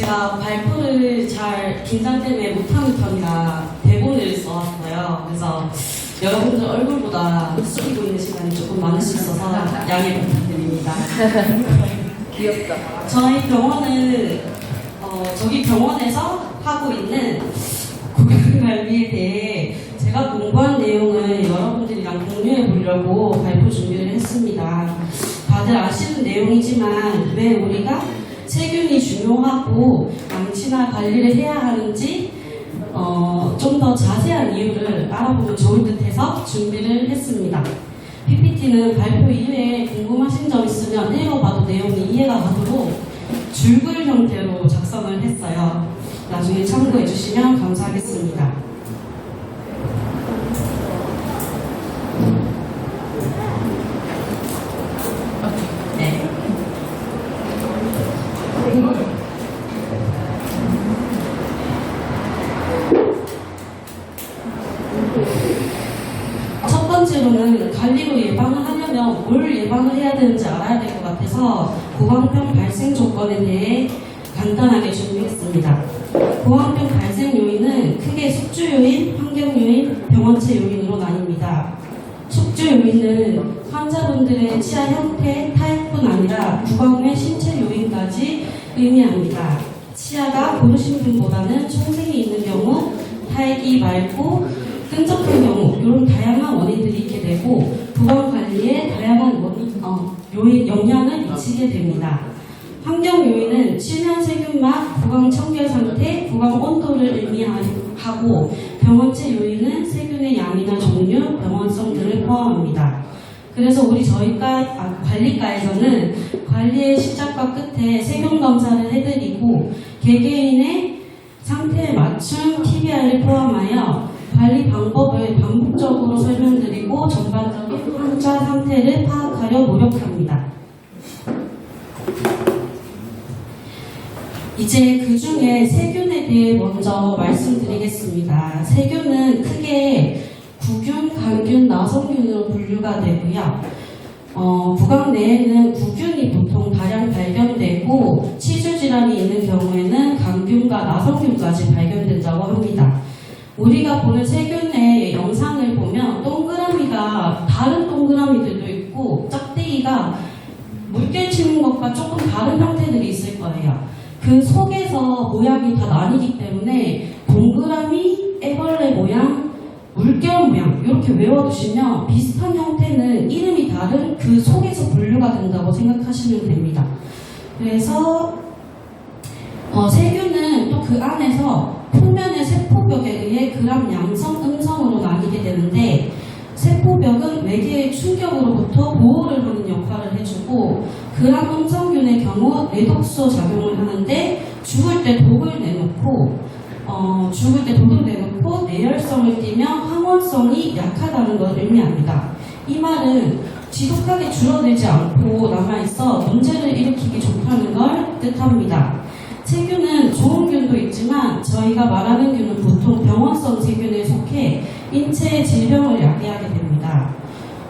제가 발표를 잘 긴장 때문에 못하는 편이라 대본을 써왔어요. 그래서 여러분들 얼굴보다 숙이고 있는 시간이 조금 많을 수 있어서 양해 부탁드립니다. 귀엽다. 저희 병원은 저기 병원에서 하고 있는 구강관리에 대해 제가 공부한 내용을 여러분들이랑 공유해 보려고 발표 준비를 했습니다. 다들 아시는 내용이지만 왜 우리가 세균이 중요하고 양치나 관리를 해야 하는지 좀 더 자세한 이유를 알아보면 좋을 듯해서 준비를 했습니다. PPT는 발표 이외에 궁금하신 점 있으면 읽어봐도 내용이 이해가 가도록 줄글 형태로 작성을 했어요. 나중에 참고해 주시면 감사하겠습니다. 네. 첫 번째로는 관리로 예방을 하려면 뭘 예방을 해야 되는지 알아야 될 것 같아서 구강병 발생 조건에 대해 간단하게 준비했습니다. 구강병 발생 요인은 크게 숙주 요인, 환경 요인, 병원체 요인으로 나뉩니다. 숙주 요인은 환자분들의 치아 형태, 타입뿐 아니라 구강 외 신체 요인까지 의미합니다. 치아가 고르신 분보다는 총생이 있는 경우, 타액이 맑고 끈적한 경우 이런 다양한 원인들이 있게 되고 구강 관리에 다양한 요인, 영향을 미치게 됩니다. 환경 요인은 치면 세균맛, 구강 청결 상태, 구강 온도를 의미하고 병원체 요인은 세균의 양이나 종류, 병원성 등을 포함합니다. 그래서 저희가 관리과에서는 관리의 시작과 끝에 세균 검사를 해드리고 개개인의 상태에 맞춘 TBI를 포함하여 관리 방법을 반복적으로 설명드리고 전반적인 환자 상태를 파악하려 노력합니다. 이제 그 중에 세균에 대해 먼저 말씀드리겠습니다. 세균은 크게 구균, 간균, 나성균으로 분류가 되고요. 구강 내에는 구균이 보통 다량 발견되고 치주질환이 있는 경우에는 간균과 나성균까지 발견된다고 합니다. 우리가 보는 세균의 영상을 보면 동그라미가 다른 동그라미들도 있고 짝대기가 물결 치는 것과 조금 다른 형태들이 있을 거예요. 그 속에서 모양이 다 나뉘기 때문에 동그라미, 애벌레 모양, 물결 모양 이렇게 외워두시면 비슷한 형태는 이름이 다른 그 속에서 분류가 된다고 생각하시면 됩니다. 그래서 세균은 또 그 안에서 표면의 세포벽에 의해 그람 양성, 음성으로 나뉘게 되는데 세포벽은 외계의 충격으로부터 보호를 하는 역할을 해주고 그람 음성균의 경우 내독소 작용을 하는데 죽을 때 독을 내놓고 내열성을 띠며 항원성이 약하다는 것을 의미합니다. 이 말은 지독하게 줄어들지 않고 남아있어 문제를 일으키기 좋다는 걸 뜻합니다. 세균은 좋은 균도 있지만 저희가 말하는 균은 보통 병원성 세균에 속해 인체의 질병을 야기하게 됩니다.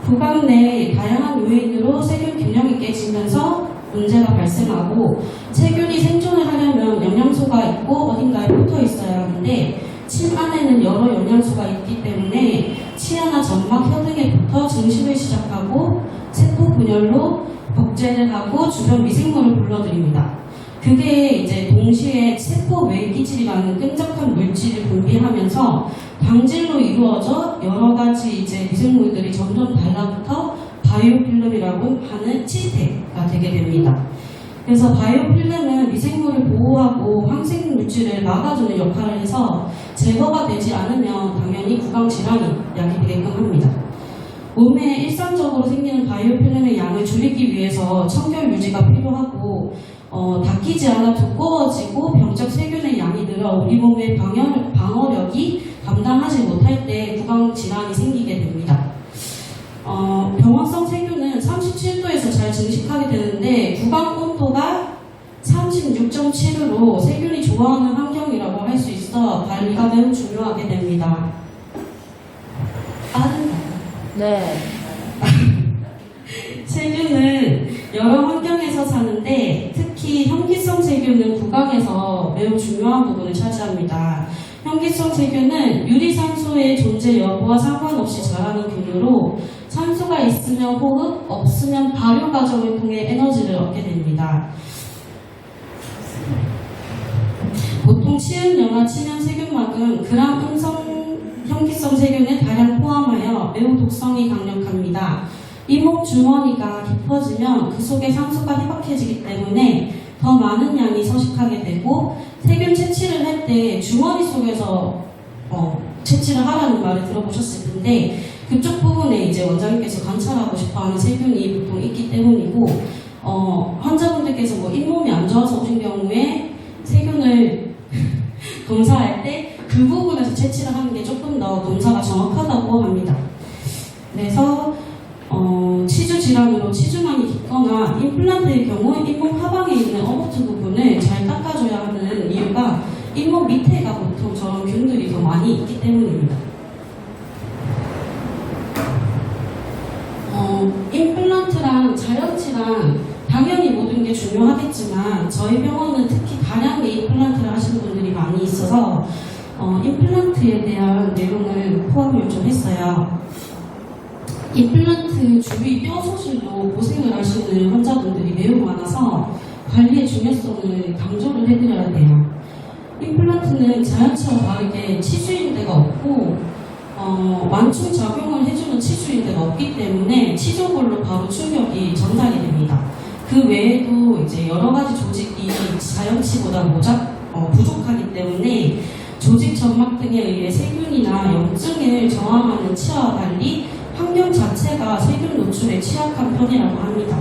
구강 내 다양한 요인으로 세균 균형이 깨지면서 문제가 발생하고 세균이 생존을 하려면 영양소가 있고 어딘가에 붙어 있어야 하는데 침 안에는 여러 영양소가 있기 때문에 치아나 점막, 혀등에부터 증식을 시작하고 세포 분열로 복제를 하고 주변 미생물을 불러들입니다. 그게 이제 동시에 세포 외기질이라는 끈적한 물질을 분비하면서 방질로 이루어져 여러 가지 이제 미생물들이 점점 달라붙어 바이오필름이라고 하는 치태가 되게 됩니다. 그래서 바이오필름은 미생물을 보호하고 항생 물질을 막아주는 역할을 해서 제거가 되지 않으면 당연히 구강 질환이 야기되게끔 합니다. 몸에 일상적으로 생기는 바이오필름의 양을 줄이기 위해서 청결 유지가 필요하고 닦이지 않아 두꺼워지고 병적 세균의 양이 늘어 우리 몸의 방어력이 감당하지 못할 때 구강 질환이 생기게 됩니다. 병원성 세균은 37도에서 잘 증식하게 되는데 구강 온도가 36.7으로 세균이 좋아하는 환경이라고 할 수 있어 관리가 매우 중요하게 됩니다. 빠른가요? 네. 세균은 여러 환경에서 사는데 특히 현기성 세균은 구강에서 매우 중요한 부분을 차지합니다. 현기성 세균은 유리산소의 존재 여부와 상관없이 자라는 균으로 산소가 있으면 호흡, 없으면 발효 과정을 통해 에너지를 얻게 됩니다. 보통 치은, 연화, 치면 세균막은 그람 음성 현기성 세균을 다량 포함하여 매우 독성이 강력합니다. 이목 주머니가 깊어지면 그 속에 상수가 희박해지기 때문에 더 많은 양이 서식하게 되고, 세균 채취를 할 때 주머니 속에서 채취를 하라는 말을 들어보셨을 텐데, 그쪽 부분에 이제 원장님께서 관찰하고 싶어하는 세균이 보통 있기 때문이고, 환자분들께서 뭐 잇몸이 안 좋아서 오신 경우에 세균을 검사할 때 그 부분에서 채취를 하는 게 조금 더 검사가 정확하다고 합니다. 그래서 치주 질환으로 치주망이 깊거나 임플란트의 경우 잇몸 하방에 있는 어버트 부분을 잘 닦아줘야 하는 이유가 잇몸 밑에가 보통 저런 균들이 더 많이 있기 때문입니다. 임플란트랑 자연치랑 당연히 모든 게 중요하겠지만 저희 병원은 특히 다량의 임플란트를 하시는 분들이 많이 있어서 임플란트에 대한 내용을 포함을 좀 했어요. 임플란트 주위 뼈 소실로 고생을 하시는 환자분들이 매우 많아서 관리의 중요성을 강조를 해드려야 돼요. 임플란트는 자연치와 다르게 치주인대가 없고 완충 작용을 해주는 치주인대가 없기 때문에 치조골로 바로 충격이 전달이 됩니다. 그 외에도 이제 여러 가지 조직이 자연치보다 부족하기 때문에 조직 점막 등에 의해 세균이나 염증을 저항하는 치아와 달리 환경 자체가 세균 노출에 취약한 편이라고 합니다.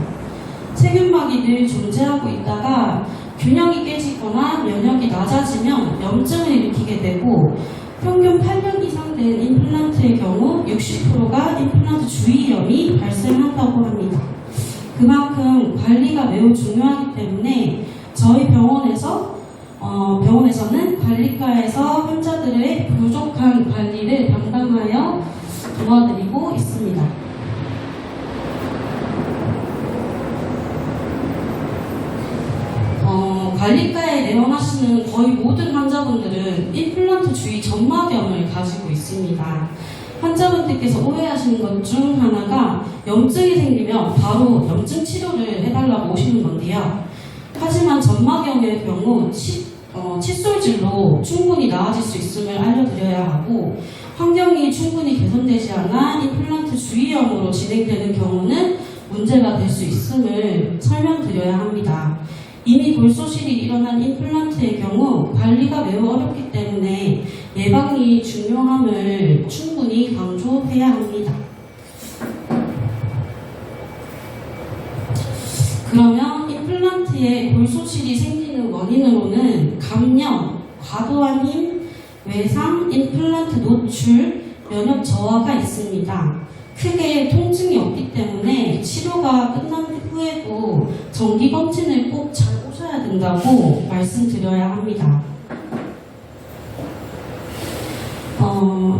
세균막이 늘 존재하고 있다가 균형이 깨지거나 면역이 낮아지면 염증을 일으키게 되고, 평균 8년 이상 된 임플란트의 경우 60%가 임플란트 주위염이 발생한다고 합니다. 그만큼 관리가 매우 중요하기 때문에 저희 병원에서는 관리과에서 환자들의 부족한 관리를 담당하여 도와드리고 있습니다. 관리과에 내원하시는 거의 모든 환자분들은 임플란트 주위 점막염을 가지고 있습니다. 환자분들께서 오해하시는 것 중 하나가 염증이 생기면 바로 염증 치료를 해달라고 오시는 건데요. 하지만 점막염의 경우 칫솔질로 충분히 나아질 수 있음을 알려드려야 하고, 환경이 충분히 개선되지 않아 임플란트 주위염으로 진행되는 경우는 문제가 될 수 있음을 설명드려야 합니다. 이미 골소실이 일어난 임플란트의 경우 관리가 매우 어렵기 때문에 예방이 중요함을 충분히 강조해야 합니다. 그러면 임플란트에 골소실이 생기는 원인으로는 감염, 과도한 힘, 외상, 임플란트 노출, 면역 저하가 있습니다. 크게 통증이 없기 때문에 치료가 끝난 후에도 정기검진을 꼭 잘 오셔야 된다고 말씀드려야 합니다.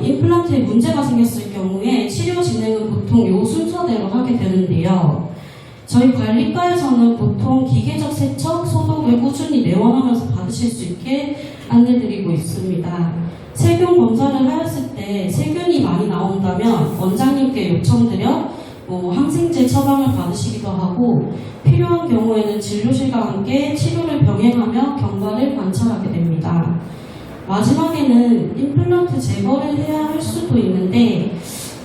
임플란트에 문제가 생겼을 경우에 치료 진행은 보통 이 순서대로 하게 되는데요. 저희 관리과에서는 보통 기계적 세척, 소독을 꾸준히 내원하면서 받으실 수 있게 안내드리고 있습니다. 세균 검사를 하였을 때 세균이 많이 나온다면 원장님께 요청드려 항생제 처방을 받으시기도 하고, 필요한 경우에는 진료실과 함께 치료를 병행하며 경과를 관찰하게 됩니다. 마지막에는 임플란트 제거를 해야 할 수도 있는데,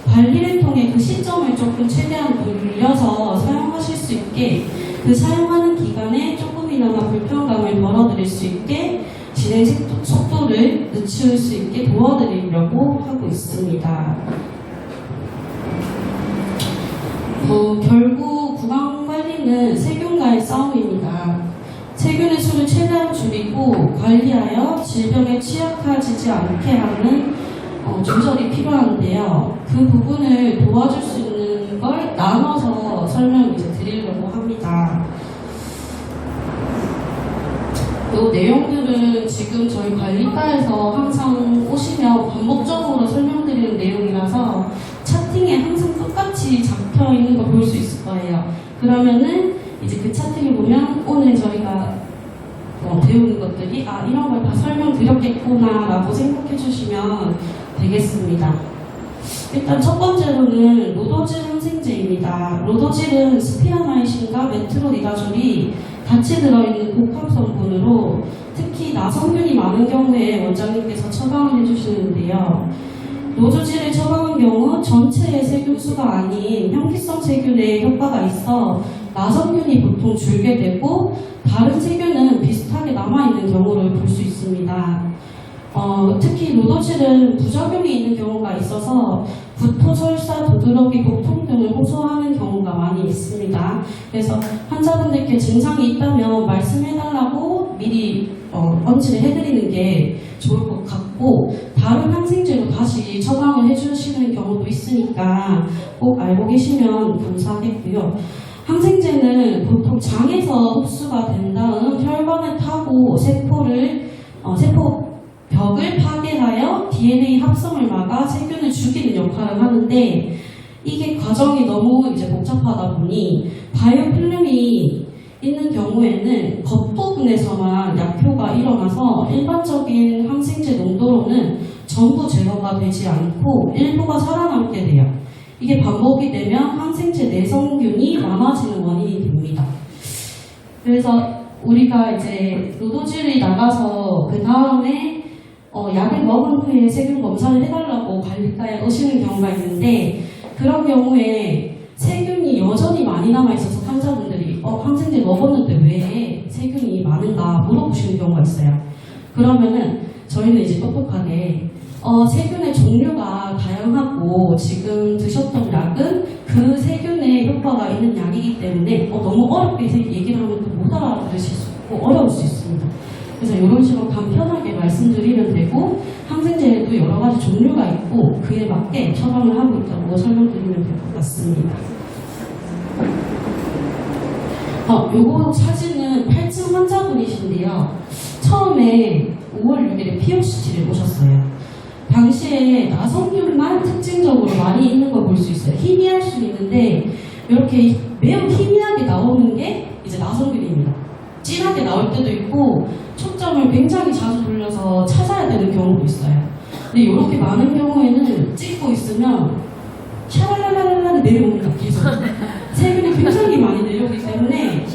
관리를 통해 그 시점을 조금 최대한 늘려서 사용하실 수 있게, 그 사용하는 기간에 조금이나마 불편감을 덜어드릴 수 있게 진행 속도를 늦출 수 있게 도와드리려고 하고 있습니다. 결국 구강관리는 세균과의 싸움입니다. 세균의 수를 최대한 줄이고 관리하여 질병에 취약해지지 않게 하는 조절이 필요한데요. 그 부분을 도와줄 수 있는 걸 나눠서 설명을 드리려고 합니다. 이 내용들은 지금 저희 관리과에서 항상 오시면 반복적으로 설명드리는 내용이라서 차팅에 항상 똑같이 잡혀 있는 거 볼 수 있을 거예요. 그러면은 이제 그 차팅을 보면 오늘 저희가 배우는 것들이 이런 한다라고 생각해 주시면 되겠습니다. 일단 첫 번째로는 로도질 항생제입니다. 로도질은 스피라마이신과 메트로니다졸이 같이 들어있는 복합 성분으로 특히 나성균이 많은 경우에 원장님께서 처방을 해주시는데요. 로도질을 처방한 경우 전체의 세균수가 아닌 형기성 세균에 효과가 있어 나성균이 보통 줄게 되고 다른 세균은 비슷하게 남아있는 경우를 볼 수 있습니다. 특히 로도질은 부작용이 있는 경우가 있어서 구토, 설사, 도드러기, 복통 등을 호소하는 경우가 많이 있습니다. 그래서 환자분들께 증상이 있다면 말씀해달라고 미리 언지를 해드리는 게 좋을 것 같고, 다른 항생제로 다시 처방을 해주시는 경우도 있으니까 꼭 알고 계시면 감사하겠고요. 항생제는 보통 장에서 흡수가 된 다음 혈관을 타고 세포 벽을 파괴하여 DNA 합성을 막아 세균을 죽이는 역할을 하는데, 이게 과정이 너무 이제 복잡하다 보니 바이오필름이 있는 경우에는 겉부분에서만 약효가 일어나서 일반적인 항생제 농도로는 전부 제거가 되지 않고 일부가 살아남게 돼요. 이게 반복이 되면 항생제 내성균이 많아지는 원인이 됩니다. 그래서 우리가 이제 로도질이 나가서 그 다음에 약을 먹은 후에 세균 검사를 해달라고 관리과에 오시는 경우가 있는데, 그런 경우에 세균이 여전히 많이 남아있어서 환자분들이 항생제 먹었는데 왜 세균이 많은가 물어보시는 경우가 있어요. 그러면은 저희는 이제 똑똑하게 세균의 종류가 다양하고 지금 드셨던 약은 그 세균의 효과가 있는 약이기 때문에 너무 어렵게 얘기를 하면 또 못 알아들으실 수 있고 어려울 수 있습니다. 그래서 이런 식으로 간편하게 말씀드리면 되고, 항생제에도 여러 가지 종류가 있고 그에 맞게 처방을 하고 있다고 설명드리면 될 것 같습니다. 요거 사진은 8층 환자분이신데요. 처음에 5월 6일에 POCT를 오셨어요. 당시에 나성균만 특징적으로 많이 있는 걸 볼 수 있어요. 희미할 수 있는데 이렇게 매우 희미하게 나오는 게 이제 나성균입니다. 진하게 나올 때도 있고 초점을 굉장히 자주 돌려서 찾아야 되는 경우도 있어요. 근데 이렇게 많은 경우에는 찍고 있으면 샤랄랄랄랄 내려옵니다. 계속 세균이 굉장히 많이 내려오기 때문에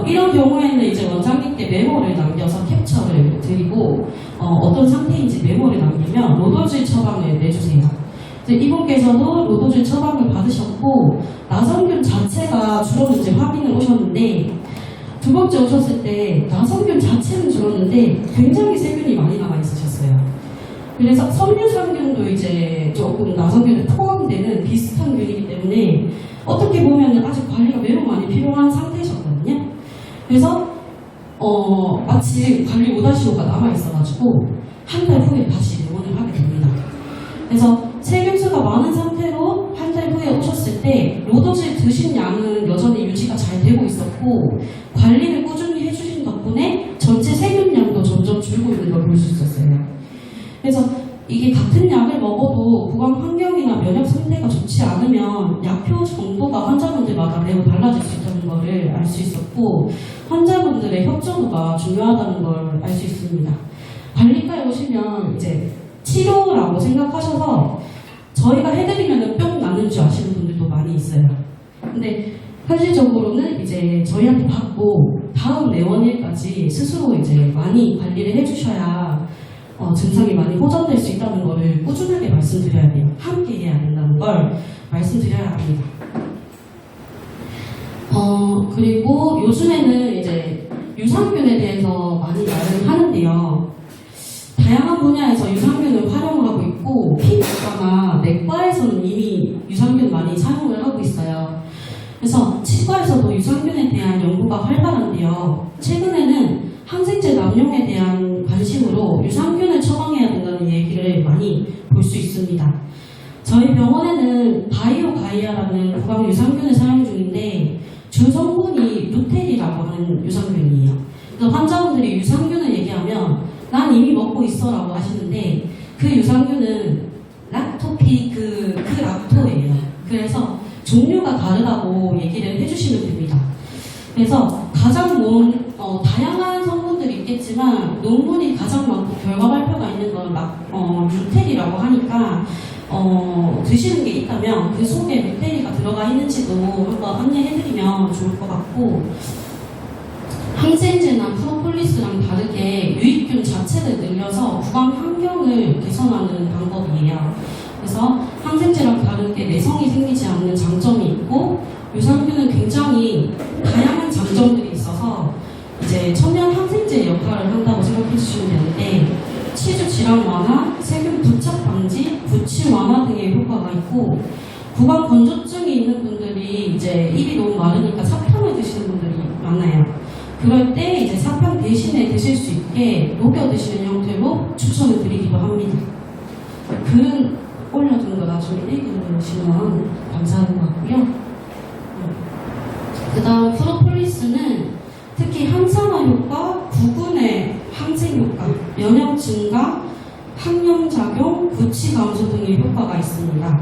이런 경우에는 이제 원장님께 메모를 남겨서 캡처를 드리고 어떤 상태인지 메모를 남기면 로도질 처방을 내주세요. 이분께서도 로도질 처방을 받으셨고 나성균 자체가 줄었는지 확인을 오셨는데, 두 번째 오셨을 때 나성균 자체는 줄었는데 굉장히 세균이 많이 남아 있으셨어요. 그래서 섬유상균도 이제 조금 나성균에 포함되는 비슷한 균이기 때문에 어떻게 보면 아직 관리가 매우 많이 필요한 상태셨거든요. 그래서 마치 관리 못하시고가 남아있어가지고 한 달 후에 다시 내원을 하게 됩니다. 그래서 세균수가 많은 상태로 한 달 후에 오셨을 때 로도질 드신 양은 여전히 유지가 잘 되고 있었고, 관리를 꾸준히 해주신 덕분에 전체 세균량도 점점 줄고 있는 걸 볼 수 있었어요. 그래서 이게 같은 약을 먹어도 구강 환경이나 면역 상태가 좋지 않으면 약효 정도가 환자분들마다 매우 달라질 수 있다는 것을 알 수 있었고, 환자분들의 협조도가 중요하다는 걸 알 수 있습니다. 관리과에 오시면 이제 치료라고 생각하셔서 저희가 해드리면 뿅 나는 줄 아시는 분들도 많이 있어요. 근데 현실적으로는 이제 저희한테 받고 다음 내원일까지 스스로 이제 많이 관리를 해주셔야 증상이 많이 호전될 수 있다는 것을 꾸준하게 말씀드려야 돼요. 함께 해야 된다는 걸 말씀드려야 합니다. 그리고 요즘에는 이제 유산균에 대해서 많이 말을 하는데요. 다양한 분야에서 유산균을 활용하고 있고, 피부과나 내과에서는 이미 유산균 많이 사용을 하고 있어요. 그래서 치과에서도 유산균에 대한 연구가 활발한데요. 최근에는 항생제 남용에 대한 관심으로 유산균을 처방해야 된다는 얘기를 많이 볼 수 있습니다. 저희 병원에는 바이오가이아라는 구강 유산균을 사용 중인데 주 성분이 루테리라고 하는 유산균이에요. 그래서 환자분들이 유산균을 얘기하면 난 이미 먹고 있어라고 하시는데, 그 유산균은 락토피 그 락토예요. 그래서 종류가 다르다고 얘기를 해주시면 됩니다. 그래서 가장 다양한 성분들이 있겠지만 있지만 논문이 가장 많고 결과 발표가 있는 건 루테리라고 하니까 드시는 게 있다면 그 속에 루테리가 들어가 있는지도 한번 안내해드리면 좋을 것 같고, 항생제나 프로폴리스랑 다르게 유익균 자체를 늘려서 구강 환경을 개선하는 방법이에요. 그래서 항생제랑 다르게 내성이 생기지 않는 장점이 있고, 유산균은 굉장히 다양한 장점들이 있어서 이제 천연 항생제 역할을 한다고 생각해 주시면 되는데, 치주 질환 완화, 세균 부착 방지, 부치 완화 등의 효과가 있고, 구강 건조증이 있는 분들이 이제 입이 너무 마르니까 사탕을 드시는 분들이 많아요. 그럴 때 이제 사탕 대신에 드실 수 있게 녹여 드시는 형태로 추천을 드리기도 합니다. 글 올려둔 거 나중에 읽으시면 감사할 것 같고요. 그 다음 프로폴리스는 특히 항산화 효과, 구근의 항생 효과, 면역 증가, 항염작용, 구취 감소 등의 효과가 있습니다.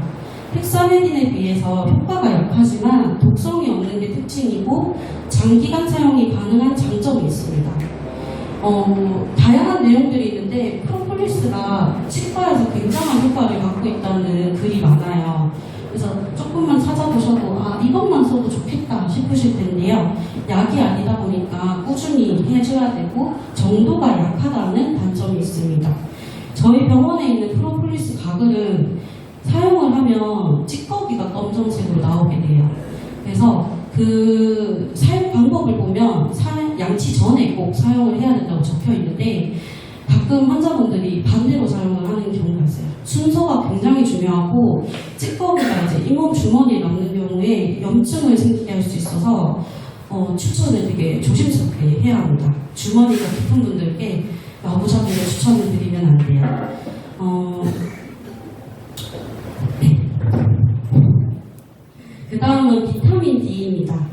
헥사메딘에 비해서 효과가 약하지만 독성이 없는 게 특징이고 장기간 사용이 가능한 장점이 있습니다. 다양한 내용들이 있는데 프로폴리스가 치과에서 굉장한 효과를 갖고 있다는 글이 많아요. 그래서 조금만 찾아보셔도 이것만 써도 좋겠다 싶으실 텐데요. 약이 아니다 보니까 꾸준히 해줘야 되고 정도가 약하다는 단점이 있습니다. 저희 병원에 있는 프로폴리스 가글은 사용을 하면 찌꺼기가 검정색으로 나오게 돼요. 그래서 그 사용 방법을 보면 양치 전에 꼭 사용을 해야 된다고 적혀 있는데, 가끔 환자분들이 반대로 사용을 하는 경우가 있어요. 순서가 굉장히 중요하고 찌꺼기가 이제 잇몸 주머니에 남는 경우에 염증을 생기게 할 수 있어서 추천을 되게 조심스럽게 해야 합니다. 주머니가 깊은 분들께 마구잡이로 추천을 드리면 안 돼요. 그 다음은 비타민 D입니다.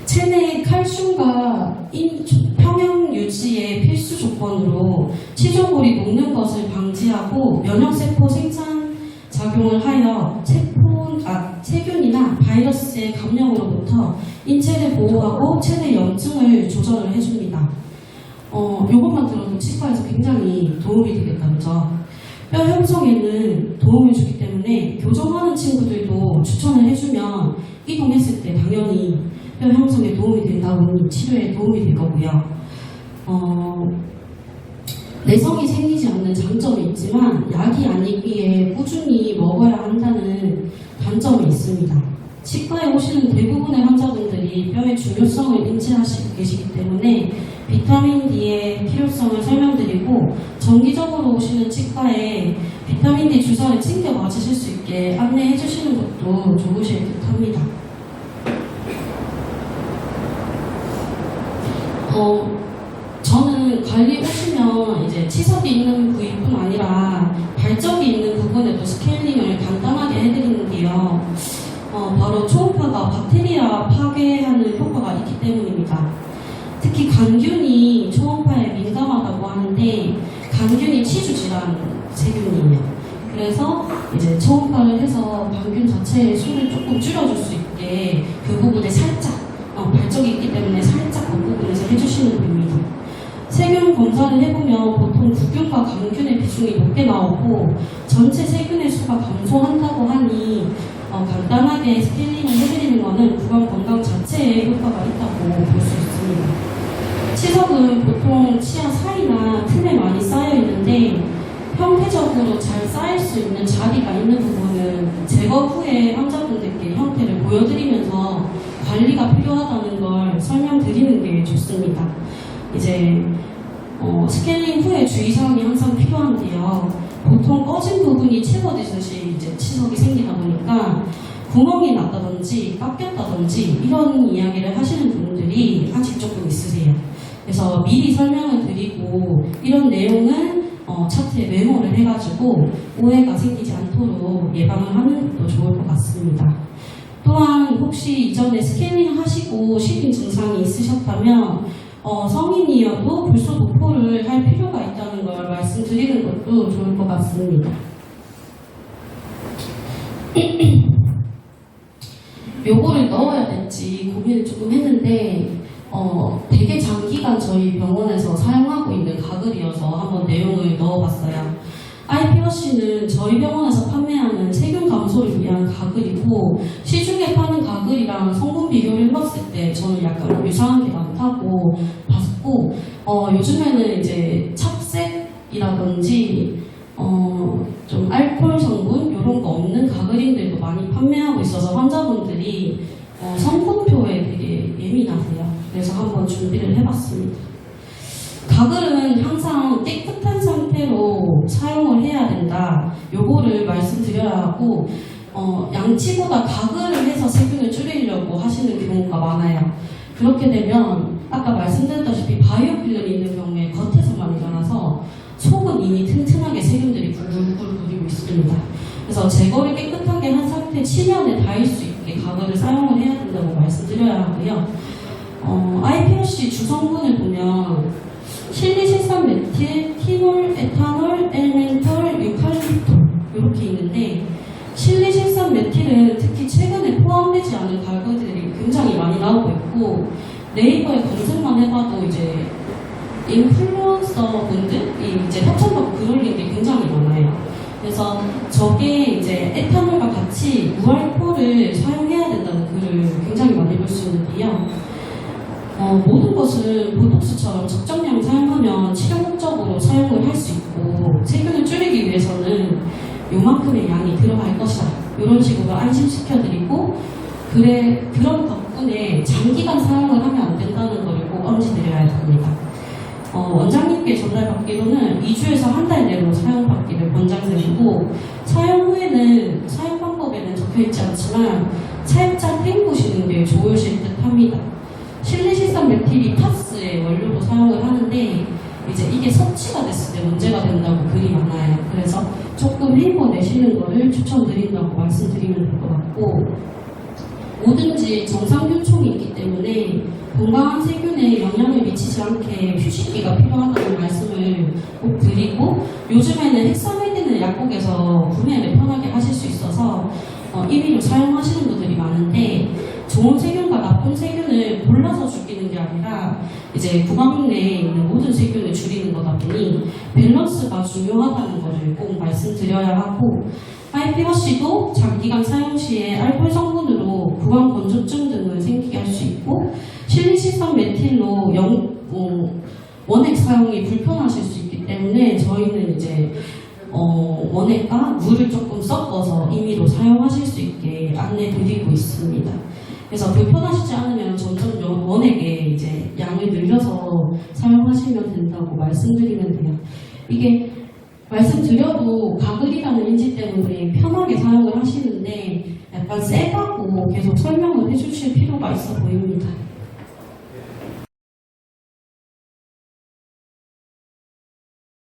체내 칼슘과 평형 유지의 필수 조건으로 치조골이 녹는 것을 방지하고 면역세포 생산 작용을 하여 세균이나 바이러스의 감염으로부터 인체를 보호하고 체내 염증을 조절을 해줍니다. 이것만 들어도 치과에서 굉장히 도움이 되겠다, 그죠? 뼈 형성에는 도움을 주기 때문에 교정하는 친구들도 추천을 해주면 이동했을 때 당연히 뼈 형성에 도움이 된다 보니 치료에 도움이 될 거고요. 내성이 생기지 않는 장점이 있지만 약이 아니기에 꾸준히 먹어야 한다는 단점이 있습니다. 치과에 오시는 대부분의 환자분들이 뼈의 중요성을 인지하시고 계시기 때문에 비타민 D의 필요성을 설명드리고, 정기적으로 오시는 치과에 비타민 D 주사를 챙겨 맞으실 수 있게 안내해 주시는 것도 좋으실 듯 합니다. 저는 관리 오시면 이제 치석이 있는 부위뿐 아니라 발적이 있는 부분에도 스케일링을 간단하게 해드리는데요. 바로 초음파가 박테리아 파괴하는 효과가 있기 때문입니다. 특히 간균이 초음파에 민감하다고 하는데, 간균이 치주질환 세균이에요. 그래서 이제 초음파를 해서 간균 자체의 수를 조금 줄여줄 수 있게 그 부분에 살짝 발적이 있기 때문에 살짝 그 부분에서 해주시는 겁니다. 세균 검사를 해보면 보통 구균과 감균의 비중이 높게 나오고 전체 세균의 수가 감소한다고 하니 간단하게 스케일링을 해드리는 것은 구강 건강 자체에 효과가 있다고 볼 수 있습니다. 치석은 보통 치아 사이나 틈에 많이 쌓여 있는데, 형태적으로 잘 쌓일 수 있는 자리가 있는 부분은 제거 후에 환자분들께 형태를 보여드리면서 관리가 필요하다는 걸 설명드리는 게 좋습니다. 이제 스케일링 후에 주의사항이 항상 필요한데요. 보통 꺼진 부분이 채워지듯이 이제 치석이 생기다 보니까 구멍이 났다든지 깎였다든지 이런 이야기를 하시는 분들이 아직 조금 있으세요. 그래서 미리 설명을 드리고 이런 내용은 차트에 메모를 해가지고 오해가 생기지 않도록 예방을 하는 것도 좋을 것 같습니다. 또한 혹시 이전에 스캐닝 하시고 시린 증상이 있으셨다면 성인이어도 불소 도포를 할 필요가 있다는 걸 말씀드리는 것도 좋을 것 같습니다. 요거를 넣어야 될지 고민을 조금 했는데 되게 장기간 저희 병원에서 사용하고 있는 가글이어서 한번 내용을 넣어봤어요. IPOC는 저희 병원에서 판매하는 세균 감소를 위한 가글이고, 시중에 파는 가글이랑 성분 비교를 해봤을 때 저는 약간 유사한 게 많다고 봤고, 요즘에는 이제 착색이라든지 좀 알코올 성분 이런 거 없는 가글인들도 많이 판매하고 있어서 환자분들이 성분표에 되게 예민하세요. 그래서 한번 준비를 해봤습니다. 가글은 항상 깨끗한 상태로 사용을 해야 된다. 요거를 말씀드려야 하고, 양치보다 가글을 해서 세균을 줄이려고 하시는 경우가 많아요. 그렇게 되면 아까 말씀드렸다시피 바이오필름이 있는 경우에 겉에서만 일어나서 속은 이미 튼튼하게 세균들이 굴굴 부리고 있습니다. 그래서 제거를 깨끗하게 한 상태 치면에 닿을 수 있게 가글을 사용을 해야 된다고 말씀드려야 하고요. IPOC 주성분을 보면 실리실산 메틸, 티놀, 에탄올, 엘멘톨, 유칼립톨 이렇게 있는데, 실리실산 메틸은 특히 최근에 포함되지 않은 가글들이 굉장히 많이 나오고 있고, 네이버에 검색만 해봐도 이제 인플루언서 분들이 이제 협찬받고 글 올린 게 굉장히 많아요. 그래서 저게 이제 에탄올과 같이 무알코올을 사용해야 된다는 글을 굉장히 많이 볼 수 있는데요. 모든 것은 보톡스처럼 적정량 사용하면 치료 목적으로 사용을 할 수 있고, 세균을 줄이기 위해서는 요만큼의 양이 들어갈 것이다. 이런 식으로 안심시켜드리고, 그런 덕분에 장기간 사용을 하면 안 된다는 걸 꼭 언지드려야 합니다. 원장님께 전달받기로는 2주에서 한 달 내로 사용받기를 권장드리고, 사용 후에는 사용 방법에는 적혀있지 않지만 살짝 헹구시는 게 좋으실 듯 합니다. 실리실산 메틸이 파스의 원료로 사용을 하는데, 이제 이게 섭취가 됐을 때 문제가 된다고 글이 많아요. 그래서 조금 헹궈내시는 거를 추천드린다고 말씀드리면 될 것 같고, 뭐든지 정상균총이 있기 때문에 건강한 세균에 영향을 미치지 않게 휴식기가 필요하다는 말씀을 꼭 드리고, 요즘에는 헥사메딘을 약국에서 구매를 편하게 하실 수 있어서 임의로 사용하시는 분들이 많은데, 좋은 세균과 나쁜 세균을 골라서 죽이는 게 아니라 이제 구강 내에 있는 모든 세균을 줄이는 거다 보니 밸런스가 중요하다는 것을 꼭 말씀드려야 하고, IPOC도 장기간 사용 시에 알코올 성분으로 구강 건조증 등을 생기게 할 수 있고, 실리실산 메틸로 원액 사용이 불편하실 수 있기 때문에 저희는 이제 원액과 물을 조금 섞어서 임의로 사용하실 수 있게 안내드리고 있습니다. 그래서 불편하시지 않으면 점점 원액에 이제 양을 늘려서 사용하시면 된다고 말씀드리면 돼요. 이게 말씀드려도 가글이라는 인지 때문에 편하게 사용을 하시는데 약간 세다고 계속 설명을 해주실 필요가 있어 보입니다.